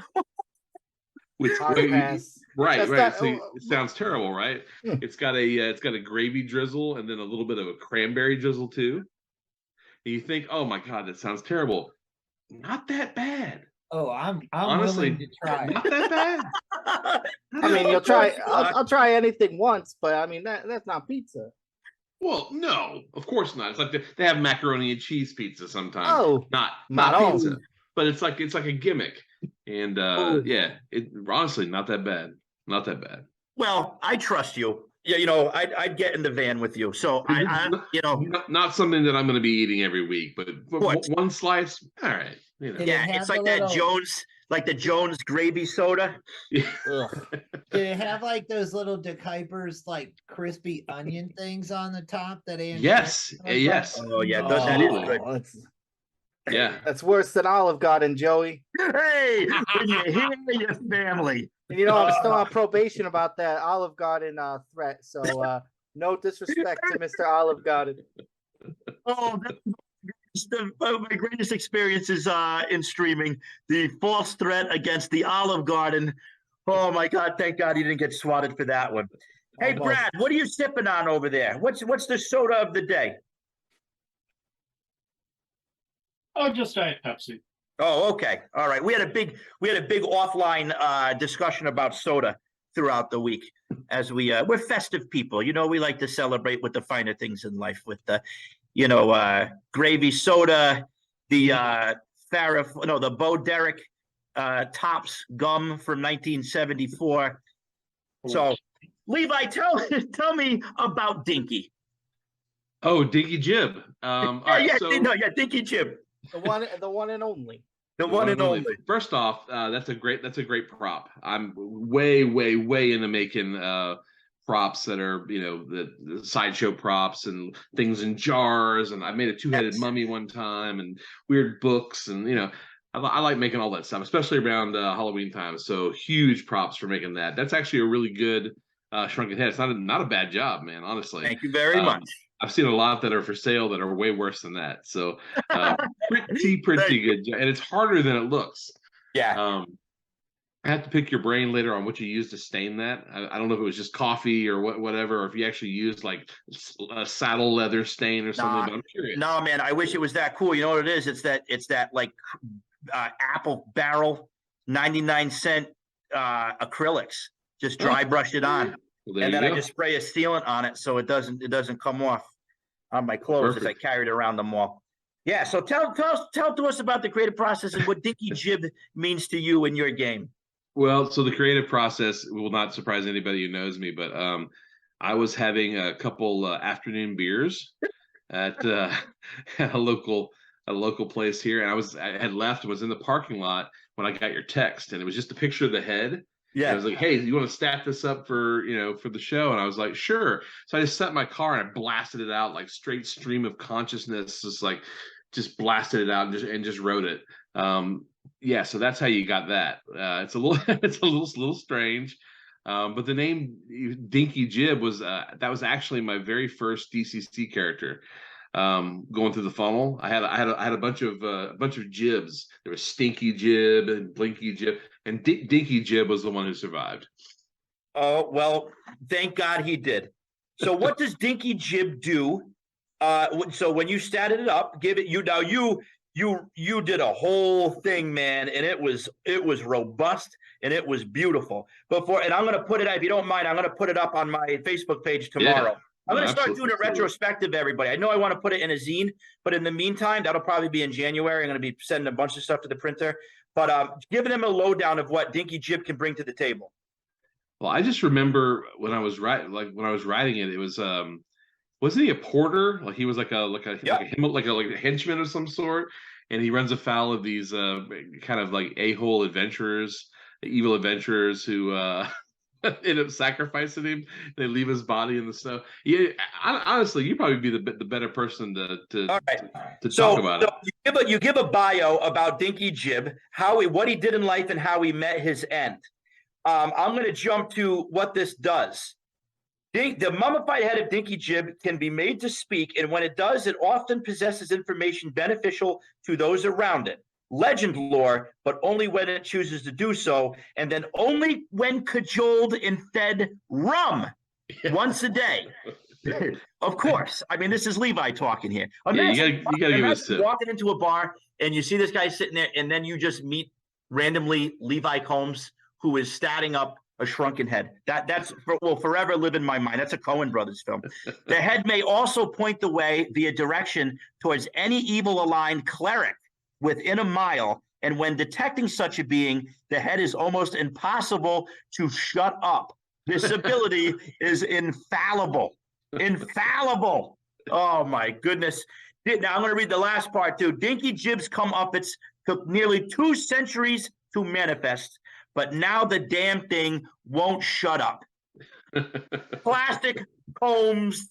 Which Pass. right. That, So it sounds terrible, right? It's got a gravy drizzle and then a little bit of a cranberry drizzle too. And you think, oh my God, that sounds terrible. Not that bad. Oh, I'm Honestly, willing to try. not that bad. I mean, you'll try. I'll try anything once, but I mean that's not pizza. Well, no, of course not. It's like they have macaroni and cheese pizza sometimes. Oh, not all. pizza, but it's like a gimmick. And yeah, it honestly not that bad. Not that bad. Well, I trust you. Yeah, I'd get in the van with you. So not something that I'm going to be eating every week, but one slice, all right. Yeah, it's like that Jones, like the Jones gravy soda. Ugh. Do they have like those little De Kuipers, like crispy onion things on the top that Andy? Yes. Oh yeah, that is good. Yeah, That's worse than Olive Garden, Joey. Hey, when you hear your family. And I'm still on probation about that Olive Garden threat. So no disrespect to Mr. Olive Garden. Oh, my greatest experiences in streaming. The false threat against the Olive Garden. Oh my God! Thank God he didn't get swatted for that one. Hey, Almost. Brad, what are you sipping on over there? What's the soda of the day? Oh, just Diet Pepsi. Oh, okay. All right. We had a big offline discussion about soda throughout the week as we're festive people. We like to celebrate with the finer things in life with the, gravy soda, the the Bo Derek Tops gum from 1974. So, Levi, tell me about Dinky. Oh, Dinky Jib. All right, Dinky Jib. The one and only. The one and only. First off, that's a great prop. I'm way into making props that are the sideshow props and things in jars. And I made a two-headed mummy one time and weird books and I like making all that stuff, especially around Halloween time. So huge props for making that. That's actually a really good shrunken head. It's not a bad job, man. Honestly, Thank you very much. I've seen a lot that are for sale that are way worse than that. So pretty Thank good, and it's harder than it looks. Yeah. I have to pick your brain later on what you used to stain that. I don't know if it was just coffee or whatever, or if you actually used like a saddle leather stain or something. But I'm curious. No, man, I wish it was that cool. You know what it is? It's that like apple barrel 99-cent acrylics. Just dry brush it on, Well, and then go. I just spray a sealant on it so it doesn't come off on my clothes as I carry it around the mall. Yeah. So tell to us about the creative process and what Dinky Jib means to you in your game. Well, so the creative process will not surprise anybody who knows me, but I was having a couple afternoon beers at a local place here, and I had left and was in the parking lot when I got your text, and it was just a picture of the head. Yeah. I was like, "Hey, you want to stack this up for for the show?" And I was like, "Sure." So I just set my car and I blasted it out like straight stream of consciousness, just blasted it out and just wrote it. Yeah, so that's how you got that. It's a little strange, but the name Dinky Jib was that was actually my very first DCC character. Going through the funnel, I had a bunch of jibs. There was Stinky Jib and Blinky Jib, and Dinky Jib was the one who survived. Oh, well, thank God he did. So what does Dinky Jib do? So when you started it up, you did a whole thing, man, and it was robust and it was beautiful. And I'm gonna put it, if you don't mind, I'm gonna put it up on my Facebook page tomorrow. Yeah. I'm gonna start doing a retrospective, everybody. I know I want to put it in a zine, but in the meantime, that'll probably be in January. I'm gonna be sending a bunch of stuff to the printer, but giving them a lowdown of what Dinky Jib can bring to the table. Well, I just remember when I was writing it, it was wasn't he a porter? Like he was like a henchman of some sort, and he runs afoul of these kind of like a-hole adventurers, evil adventurers who end up sacrificing him. They leave his body in the snow. Yeah, honestly, you'd probably be the better person to talk about it. You give a bio about Dinky Jib, what he did in life and how he met his end. I'm going to jump to what this does. The mummified head of Dinky Jib can be made to speak, and when it does, it often possesses information beneficial to those around it. Legend lore, but only when it chooses to do so, and then only when cajoled and fed rum once a day. Of course. I mean, this is Levi talking here. You gotta give us walking into a bar and you see this guy sitting there, and then you just meet randomly Levi Combs, who is statting up a shrunken head. Will forever live in my mind. That's a Coen Brothers film. The head may also point the way via direction towards any evil-aligned cleric within a mile, and when detecting such a being, the head is almost impossible to shut up. This ability is infallible. Infallible. Oh, my goodness. Now, I'm going to read the last part, too. Dinky Jib's comeuppance took nearly 2 centuries to manifest, but now the damn thing won't shut up. Plastic Combs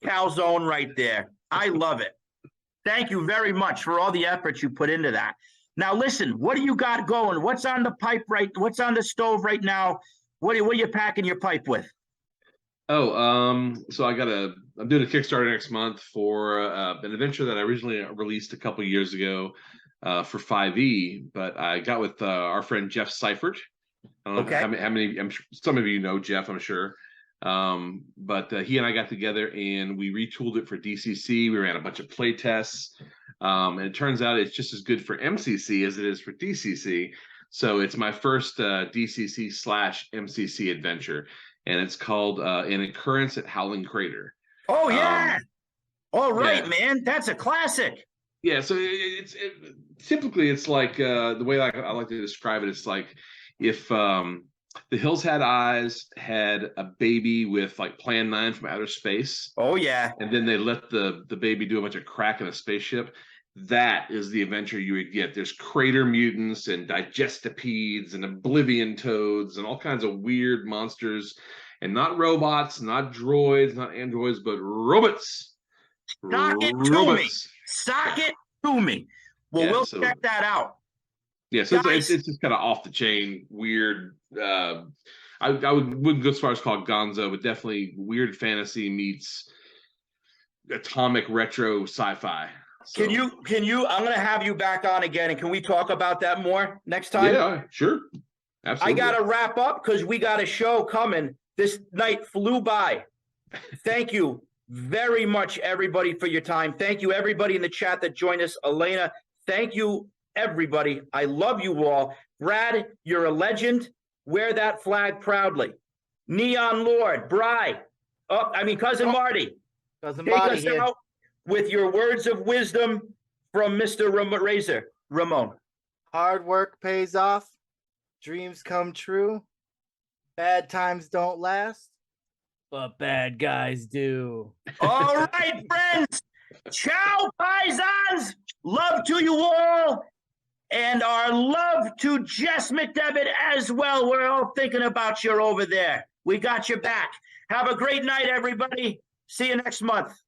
calzone right there. I love it. Thank you very much for all the effort you put into that. Now, listen, what do you got going? What's on the pipe what's on the stove right now? What are you packing your pipe with? Oh, so I'm doing a Kickstarter next month for an adventure that I originally released a couple years ago for 5e, but I got with our friend Jeff Seifert. I don't know how many. Some of you know Jeff, I'm sure. But he and I got together and we retooled it for DCC. We ran a bunch of play tests, and it turns out it's just as good for MCC as it is for DCC. So it's my first DCC/MCC adventure, and it's called An Occurrence at Howling Crater. Oh yeah! All right, man, that's a classic. Yeah, so typically it's like the way I like to describe it. It's like if The Hills Had Eyes had a baby with like Plan 9 from outer space. Oh yeah. And then they let the baby do a bunch of crack in a spaceship. That is the adventure you would get. There's crater mutants and digestipedes and oblivion toads and all kinds of weird monsters, and not robots, not droids, not androids, but robots. Sock it to me. Sock it to me. Well, we'll check that out. Yeah, so Guys. it's just kind of off the chain, weird. Wouldn't go as far as call it gonzo, but definitely weird fantasy meets atomic retro sci-fi. So, Can you, I'm gonna have you back on again, and can we talk about that more next time? Yeah, sure. I Absolutely. gotta wrap up because we got a show coming. This night flew by. Thank you very much, everybody, for your time. Thank you, everybody in the chat that joined us. Elena, thank you, everybody. I love you all. Brad, you're a legend. Wear that flag proudly. Neon Lord, Bry, Cousin Marty, Cousin take Marty us here. out with your words of wisdom from Mr. Razor Ramon. Hard work pays off. Dreams come true. Bad times don't last, but bad guys do. All right, friends. Ciao, paisans. Love to you all. And our love to Jess McDevitt as well. We're all thinking about you over there. We got your back. Have a great night, everybody. See you next month.